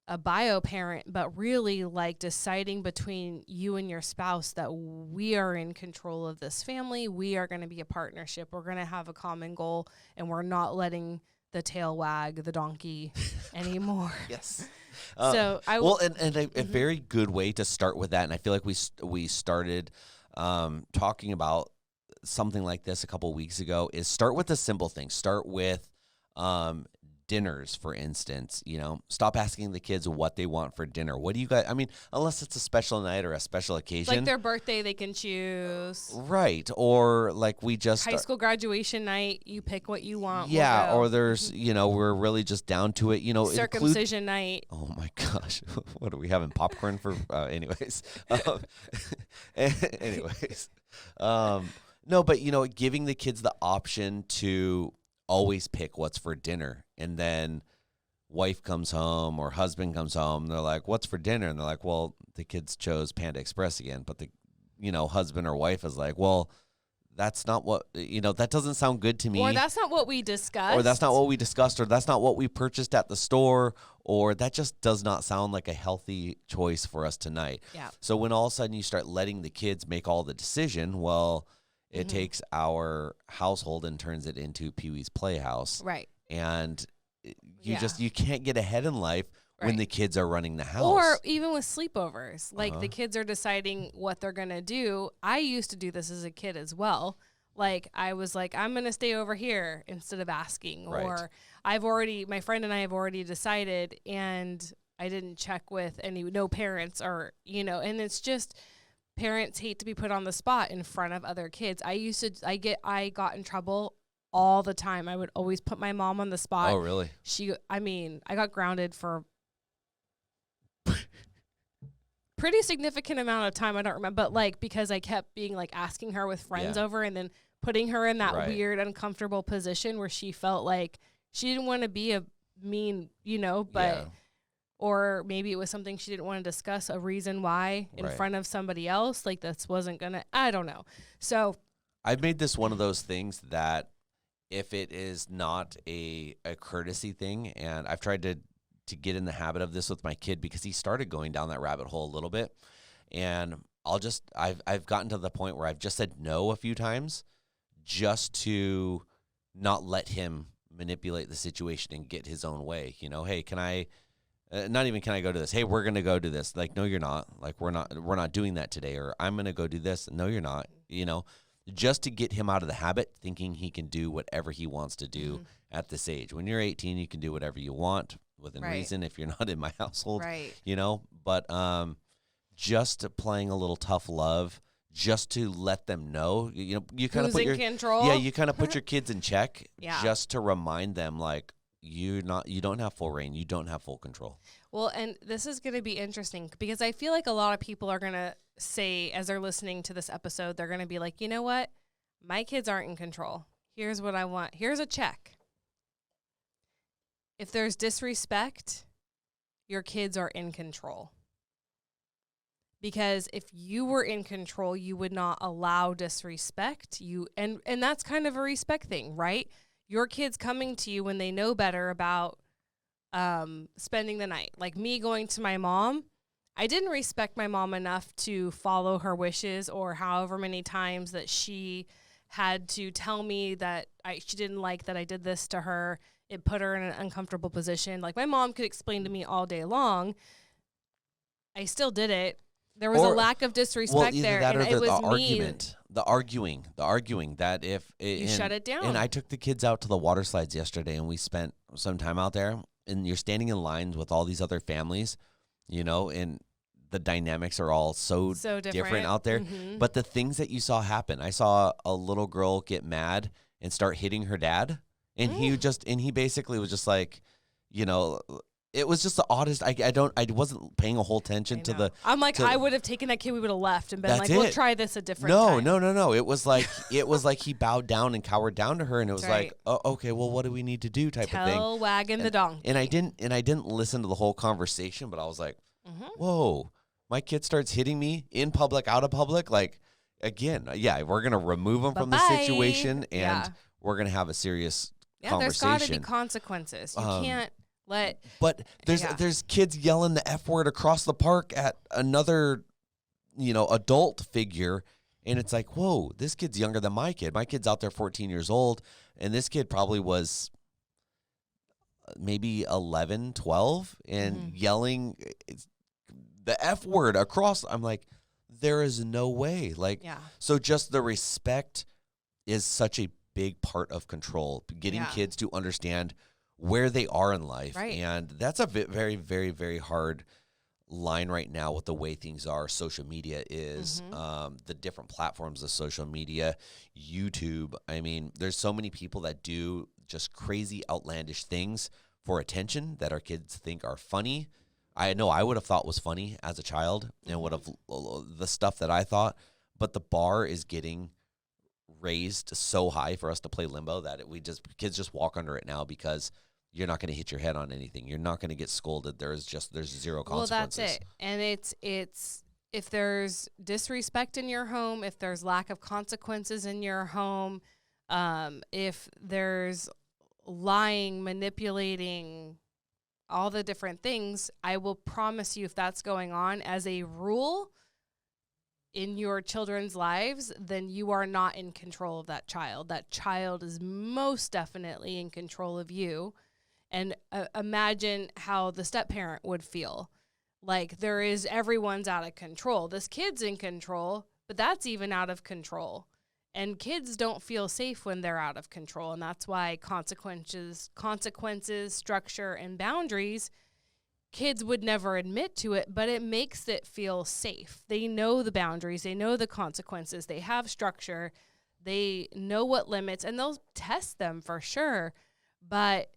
a bio parent, but really like deciding between you and your spouse that we are in control of this family. We are going to be a partnership. We're going to have a common goal, and we're not letting the tail wag the donkey anymore. Yes. So a very good way to start with that, and I feel like we started talking about something like this a couple of weeks ago, is start with the simple things. Start with dinners, for instance. Stop asking the kids what they want for dinner. What do you guys, I mean, unless it's a special night or a special occasion. Like their birthday, they can choose. Right. Or like we just... high school graduation night, you pick what you want. Yeah, or there's, we're really just down to it. Circumcision night. Oh my gosh. What are we having? Popcorn for... anyways. No, but, giving the kids the option to always pick what's for dinner. And then wife comes home or husband comes home. And they're like, what's for dinner? And they're like, well, the kids chose Panda Express again. But the, husband or wife is like, well, that's not what, that doesn't sound good to me. Or that's not what we discussed. Or that's not what we discussed, or that's not what we purchased at the store, or that just does not sound like a healthy choice for us tonight. Yeah. So when all of a sudden you start letting the kids make all the decision, well, it takes our household and turns it into Pee-wee's Playhouse. Right. And you can't get ahead in life when the kids are running the house. Or even with sleepovers. Like the kids are deciding what they're going to do. I used to do this as a kid as well. Like I was like, I'm going to stay over here instead of asking. Right. Or my friend and I have already decided, and I didn't check with no parents or, and it's just parents hate to be put on the spot in front of other kids. I got in trouble all the time. I would always put my mom on the spot. Oh, really? I got grounded for pretty significant amount of time. I don't remember, but because I kept being asking her with friends over and then putting her in that weird, uncomfortable position where she felt like she didn't want to be a mean, or maybe it was something she didn't want to discuss a reason why in front of somebody else. This wasn't gonna, I don't know. So I've made this one of those things that if it is not a courtesy thing, and I've tried to get in the habit of this with my kid because he started going down that rabbit hole a little bit, and I've gotten to the point where I've just said no a few times just to not let him manipulate the situation and get his own way. Hey, can I not even can I go to this? Hey, we're going to go do this. No, you're not. We're not doing that today. Or I'm going to go do this. No, you're not. Just to get him out of the habit, thinking he can do whatever he wants to do at this age. When you're 18, you can do whatever you want within reason if you're not in my household, but just playing a little tough love just to let them know, you kind of put your control. Yeah, you kind of put your kids in check just to remind them you don't have full reign, you don't have full control. Well, and this is going to be interesting because I feel like a lot of people are going to say, as they're listening to this episode, they're going to be like, you know what? My kids aren't in control. Here's what I want. Here's a check. If there's disrespect, your kids are in control. Because if you were in control, you would not allow disrespect. And that's kind of a respect thing, right? Your kids coming to you when they know better about spending the night. Like me going to my mom, I didn't respect my mom enough to follow her wishes, or however many times that she had to tell me that she didn't like that I did this to her. It put her in an uncomfortable position. My mom could explain to me all day long. I still did it. There was a lack of disrespect there, and it was argument, the arguing that if you shut it down. And I took the kids out to the water slides yesterday, and we spent some time out there. And you're standing in lines with all these other families, and the dynamics are all so different out there. Mm-hmm. But the things that you saw happen, I saw a little girl get mad and start hitting her dad. And he basically was just it was just the oddest. I wasn't paying a whole attention to the. I'm I would have taken that kid. We would have left and been we'll try this a different time. No. It was like he bowed down and cowered down to her, and it was oh, okay, well, what do we need to do? Type of thing. Tail wagging the donkey. And I didn't listen to the whole conversation, but I was like, whoa, my kid starts hitting me in public, out of public. Again, we're gonna remove him from the situation, and we're gonna have a serious conversation. There's got to be consequences. You can't. But there's kids yelling the F word across the park at another, adult figure. And it's whoa, this kid's younger than my kid. My kid's out there 14 years old. And this kid probably was maybe 11, 12 and yelling the F word across. I'm like, there is no way. So just the respect is such a big part of control. Getting kids to understand where they are in life. Right. And that's a very, very, very hard line right now with the way things are. Social media is, the different platforms of social media, YouTube. I mean, there's so many people that do just crazy, outlandish things for attention that our kids think are funny. I know I would have thought was funny as a child and would have the stuff that I thought, but the bar is getting raised so high for us to play limbo that kids just walk under it now because you're not going to hit your head on anything. You're not going to get scolded. There's zero consequences. Well, that's it. And it's if there's disrespect in your home, if there's lack of consequences in your home, if there's lying, manipulating, all the different things, I will promise you if that's going on as a rule in your children's lives, then you are not in control of that child. That child is most definitely in control of you. And imagine how the step-parent would feel. Like everyone's out of control. This kid's in control, but that's even out of control. And kids don't feel safe when they're out of control. And that's why consequences, structure, and boundaries, kids would never admit to it, but it makes it feel safe. They know the boundaries. They know the consequences. They have structure. They know what limits, and they'll test them for sure. But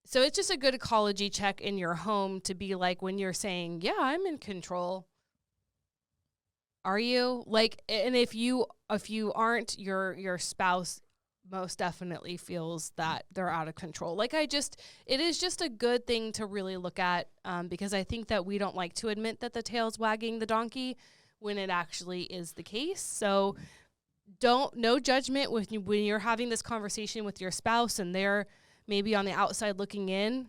so it's just a good ecology check in your home to be like, when you're saying, yeah, I'm in control. Are you? Like, and if you aren't, your spouse most definitely feels that they're out of control. Like it is just a good thing to really look at, because I think that we don't like to admit that the tail's wagging the donkey when it actually is the case. So no judgment when you're having this conversation with your spouse and they're maybe on the outside looking in.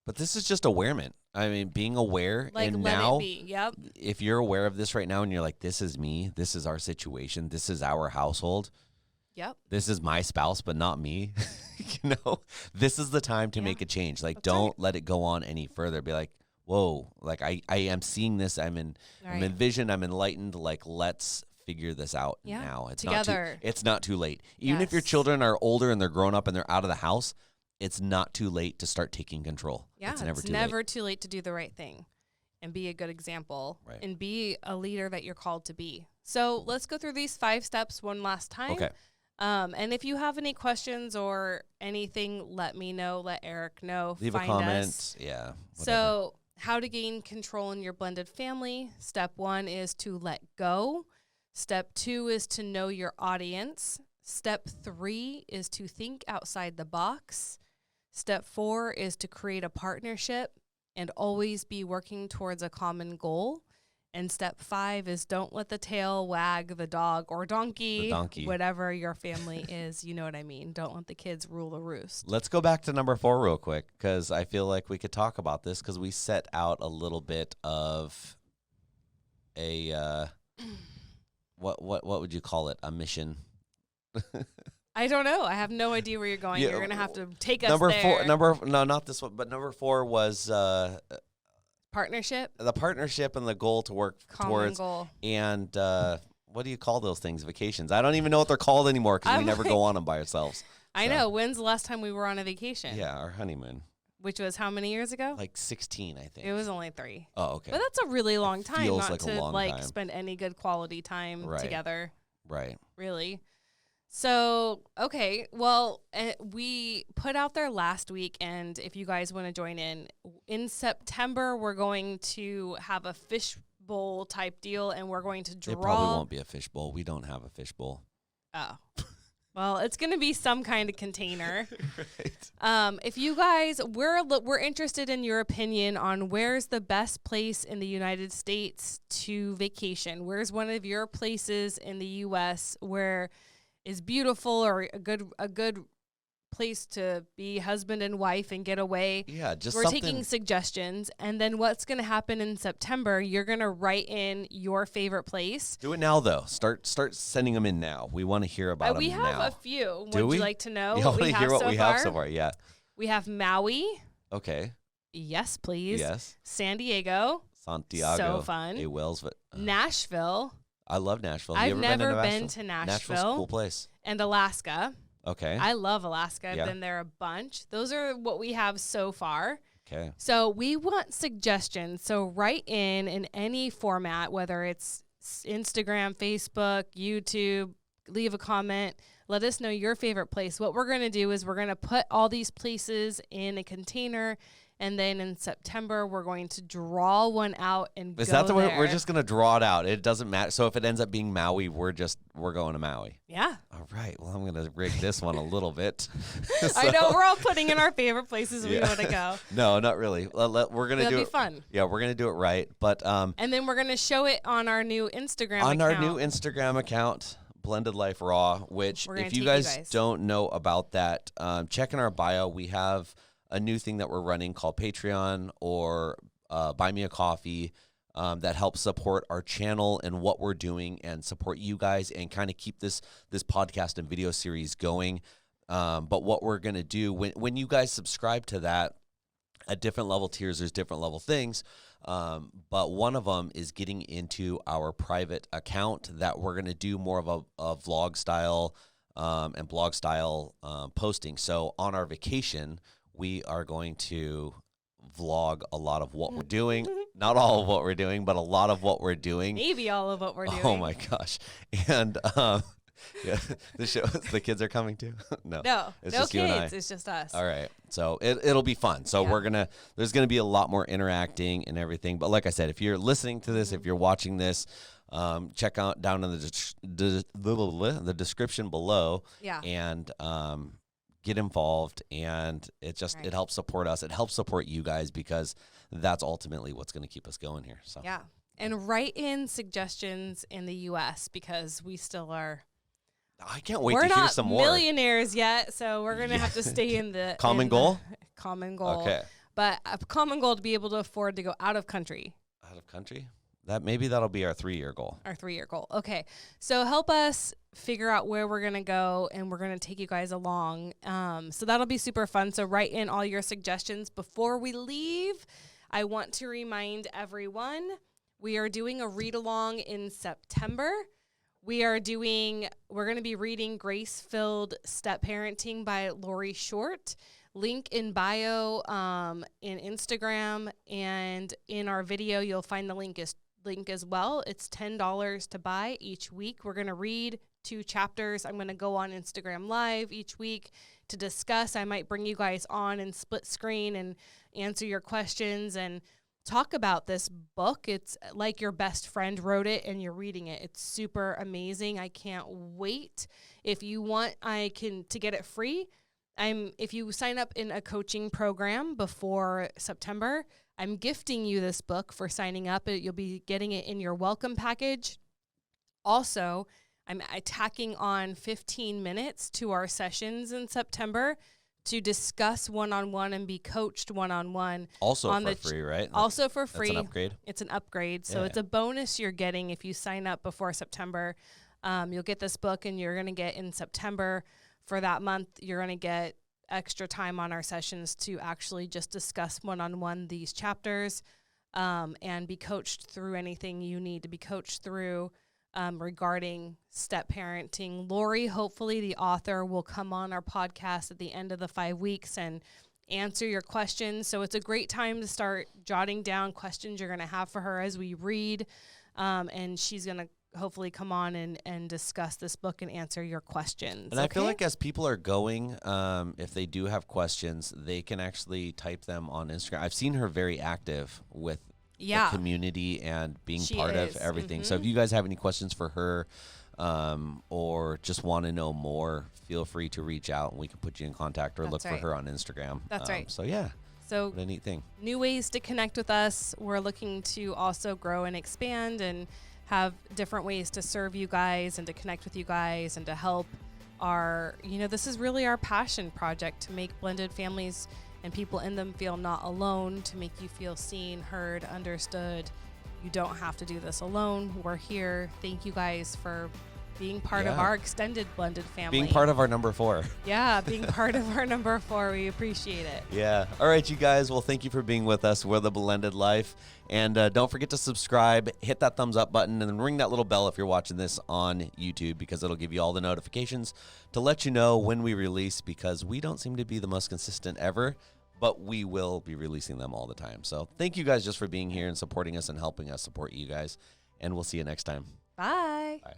But this is just awareness. I mean, being aware, like, and let now, it be. Yep. If you're aware of this right now and you're like, this is me, this is our situation, this is our household, yep, this is my spouse, but not me, this is the time to make a change. Like, don't let it go on any further. Be like, whoa, like I am seeing this. I'm envisioned, I'm enlightened. Like, let's figure this out now. It's together. It's not too late. Even if your children are older and they're grown up and they're out of the house, it's not too late to start taking control. Yeah, it's never too late to do the right thing and be a good example and be a leader that you're called to be. So let's go through these 5 steps one last time. Okay. And if you have any questions or anything, let me know. Let Eric know. Leave a comment. Yeah. Whatever. So how to gain control in your blended family. Step 1 is to let go. Step 2 is to know your audience. Step 3 is to think outside the box. Step 4 is to create a partnership and always be working towards a common goal. And step 5 is don't let the tail wag the dog or donkey, whatever your family is. You know what I mean? Don't let the kids rule the roost. Let's go back to number 4 real quick, because I feel like we could talk about this, because we set out a little bit of a what would you call it? A mission. I don't know. I have no idea where you're going. You're going to have to take us number there. No, not this one, but number 4 was partnership. The partnership and the goal to work towards. Goal. And what do you call those things? Vacations. I don't even know what they're called anymore, because we never go on them by ourselves. I know. When's the last time we were on a vacation? Yeah, our honeymoon. Which was how many years ago? Like 16, I think. It was only 3. Oh, okay. But that's a really long time feels not like to a long time. spend any good quality time together. Right. Really. So, okay, well, we put out there last week, and if you guys want to join in September, we're going to have a fishbowl type deal, and we're going to draw. It probably won't be a fishbowl. We don't have a fishbowl. Oh. Well, it's going to be some kind of container. Right. If you guys, we're interested in your opinion on where's the best place in the United States to vacation. Where's one of your places in the U.S. where is beautiful, or a good place to be husband and wife and get away. Yeah, we're taking suggestions, and then what's going to happen in September? You're going to write in your favorite place. Do it now, though. Start sending them in now. We want to hear about them now. We have a few. Would you like to know what we have we have so far? Yeah. We have Maui. Okay. Yes, please. Yes. San Diego. Santiago. So fun. Nashville. I love Nashville. I've never been to Nashville. Nashville's a cool place. And Alaska. Okay. I love Alaska. I've been there a bunch. Those are what we have so far. Okay. So we want suggestions. So write in any format, whether it's Instagram, Facebook, YouTube, leave a comment. Let us know your favorite place. What we're going to do is we're going to put all these places in a container, and then in September, we're going to draw one out and go there. Is that the way? We're just going to draw it out. It doesn't matter. So if it ends up being Maui, we're going to Maui. Yeah. All right. Well, I'm going to rig this one a little bit. I know we're all putting in our favorite places we want to go. No, not really. We're going to do it. It'll be fun. Yeah, we're going to do it right. But and then we're going to show it on our new Instagram on account. our new Instagram account, Blended Life Raw, which if you guys don't know about that, check in our bio. We have a new thing that we're running called Patreon or Buy Me a Coffee. That helps support our channel and what we're doing and support you guys and kind of keep this podcast and video series going. But what we're going to do when you guys subscribe to that, at different level tiers, there's different level things. But one of them is getting into our private account that we're going to do more of a vlog style and blog style posting. So on our vacation, we are going to vlog a lot of what we're doing. Not all of what we're doing, but a lot of what we're doing. Maybe all of what we're doing. Oh my gosh. And yeah, the kids are coming too. No, it's no just kids. You and I. It's just us. All right. So it'll be fun. So there's going to be a lot more interacting and everything. But like I said, if you're listening to this, if you're watching this, check out down in the description below. Yeah. And, get involved, and it helps support us. It helps support you guys because that's ultimately what's going to keep us going here. So yeah, and write in suggestions in the U.S. because we still are. I can't wait to hear some more. We're not millionaires yet, so we're going to have to stay in the common goal. Common goal. Okay, but a common goal to be able to afford to go out of country. Out of country. That'll be our 3-year goal. Our 3-year goal. Okay. So help us figure out where we're going to go, and we're going to take you guys along. So that'll be super fun. So write in all your suggestions. Before we leave, I want to remind everyone we are doing a read-along in September. We're going to be reading Grace-Filled Step Parenting by Lori Short. Link in bio, in Instagram, and in our video, you'll find the link as well. It's $10 to buy each week. We're going to read 2 chapters. I'm going to go on Instagram Live each week to discuss. I might bring you guys on and split screen and answer your questions and talk about this book. It's like your best friend wrote it and you're reading it. It's super amazing. I can't wait. If you want, to get it free. If you sign up in a coaching program before September, I'm gifting you this book for signing up. You'll be getting it in your welcome package. Also, I'm tacking on 15 minutes to our sessions in September to discuss one-on-one and be coached one-on-one. Also for free, right? Also for free. That's an upgrade. It's an upgrade. So it's a bonus you're getting if you sign up before September. You'll get this book, and you're going to get in September for that month, you're going to get extra time on our sessions to actually just discuss one-on-one these chapters and be coached through anything you need to be coached through regarding step parenting. Lori, hopefully the author, will come on our podcast at the end of the 5 weeks and answer your questions. So it's a great time to start jotting down questions you're going to have for her as we read. And she's going to hopefully come on and discuss this book and answer your questions. And I feel like as people are going, if they do have questions, they can actually type them on Instagram. I've seen her very active with the community and being part of everything. So if you guys have any questions for her or just want to know more, feel free to reach out and we can put you in contact or look for her on Instagram. That's right. So yeah. So what a neat thing. New ways to connect with us. We're looking to also grow and expand and have different ways to serve you guys and to connect with you guys and to help this is really our passion project, to make blended families and people in them feel not alone, to make you feel seen, heard, understood. You don't have to do this alone. We're here. Thank you guys for being part of our extended blended family. Being part of our number 4. Yeah, being part of our number 4. We appreciate it. Yeah. All right, you guys. Well, thank you for being with us. We're the Blended Life. And don't forget to subscribe, hit that thumbs up button, and then ring that little bell if you're watching this on YouTube, because it'll give you all the notifications to let you know when we release, because we don't seem to be the most consistent ever, but we will be releasing them all the time. So thank you guys just for being here and supporting us and helping us support you guys. And we'll see you next time. Bye. Bye.